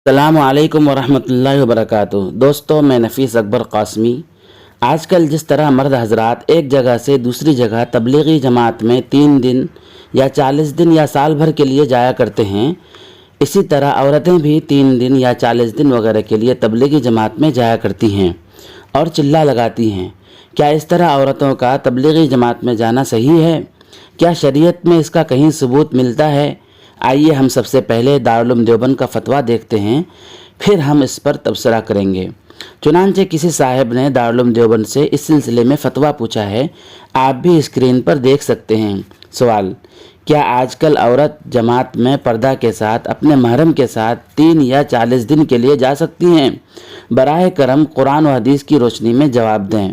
السلام علیکم ورحمۃ اللہ وبرکاتہ۔ دوستو، میں نفیس اکبر قاسمی۔ آج کل جس طرح مرد حضرات ایک جگہ سے دوسری جگہ تبلیغی جماعت میں 3 دن یا 40 دن یا سال بھر کے لیے جایا کرتے ہیں، اسی طرح عورتیں بھی 3 دن یا 40 دن وغیرہ کے لیے تبلیغی جماعت میں جایا کرتی ہیں اور چلہ لگاتی ہیں۔ کیا اس طرح عورتوں کا تبلیغی جماعت میں جانا صحیح ہے؟ کیا شریعت میں اس کا کہیں ثبوت ملتا ہے؟ آئیے ہم سب سے پہلے دارالعلوم دیوبند کا فتویٰ دیکھتے ہیں، پھر ہم اس پر تبصرہ کریں گے۔ چنانچہ کسی صاحب نے دارالعلوم دیوبند سے اس سلسلے میں فتویٰ پوچھا ہے، آپ بھی اسکرین پر دیکھ سکتے ہیں۔ سوال: کیا آج کل عورت جماعت میں پردہ کے ساتھ اپنے محرم کے ساتھ 3 یا 40 دن کے لیے جا سکتی ہیں؟ براہ کرم قرآن و حدیث کی روشنی میں جواب دیں۔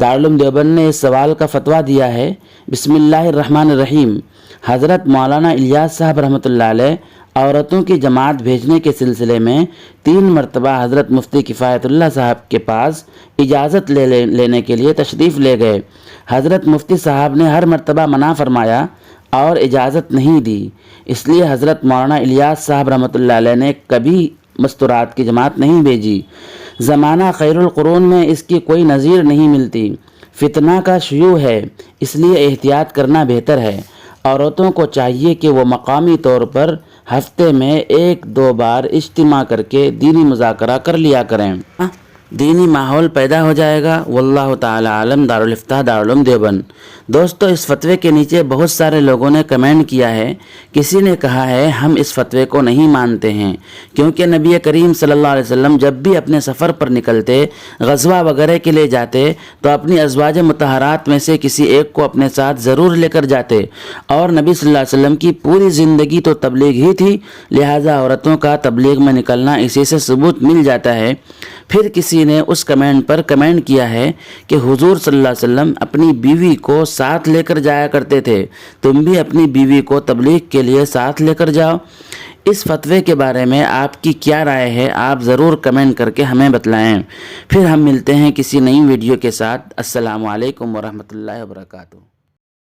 دارالعلوم دیوبند نے اس سوال کا فتویٰ دیا ہے۔ بسم اللہ الرحمن الرحیم۔ حضرت مولانا الیاس صاحب رحمۃ اللہ علیہ عورتوں کی جماعت بھیجنے کے سلسلے میں 3 مرتبہ حضرت مفتی کفایت اللہ صاحب کے پاس اجازت لینے کے لیے تشریف لے گئے۔ حضرت مفتی صاحب نے ہر مرتبہ منع فرمایا اور اجازت نہیں دی، اس لیے حضرت مولانا الیاس صاحب رحمۃ اللہ علیہ نے کبھی مستورات کی جماعت نہیں بھیجی۔ زمانہ خیر القرون میں اس کی کوئی نظیر نہیں ملتی۔ فتنہ کا شیوع ہے، اس لیے احتیاط کرنا بہتر ہے۔ عورتوں کو چاہیے کہ وہ مقامی طور پر ہفتے میں 1-2 بار اجتماع کر کے دینی مذاکرہ کر لیا کریں۔ دینی ماحول پیدا ہو جائے گا۔ واللہ تعالی عالم۔ دارالفتہ دارالعلوم دیوبند۔ دوستو، اس فتوے کے نیچے بہت سارے لوگوں نے کمنٹ کیا ہے۔ کسی نے کہا ہے ہم اس فتوے کو نہیں مانتے ہیں، کیونکہ نبی کریم صلی اللہ علیہ وسلم جب بھی اپنے سفر پر نکلتے، غزوہ وغیرہ کے لیے جاتے تو اپنی ازواج مطہرات میں سے کسی ایک کو اپنے ساتھ ضرور لے کر جاتے، اور نبی صلی اللہ علیہ وسلم کی پوری زندگی تو تبلیغ ہی تھی، لہٰذا عورتوں کا تبلیغ میں نکلنا اسی سے ثبوت مل جاتا ہے۔ پھر کسی نے اس کمنٹ پر کمنٹ کیا ہے کہ حضور صلی اللہ علیہ وسلم اپنی بیوی کو ساتھ لے کر جایا کرتے تھے، تم بھی اپنی بیوی کو تبلیغ کے لیے ساتھ لے کر جاؤ۔ اس فتوے کے بارے میں آپ کی کیا رائے ہے؟ آپ ضرور کمنٹ کر کے ہمیں بتلائیں۔ پھر ہم ملتے ہیں کسی نئی ویڈیو کے ساتھ۔ السلام علیکم ورحمۃ اللہ وبرکاتہ۔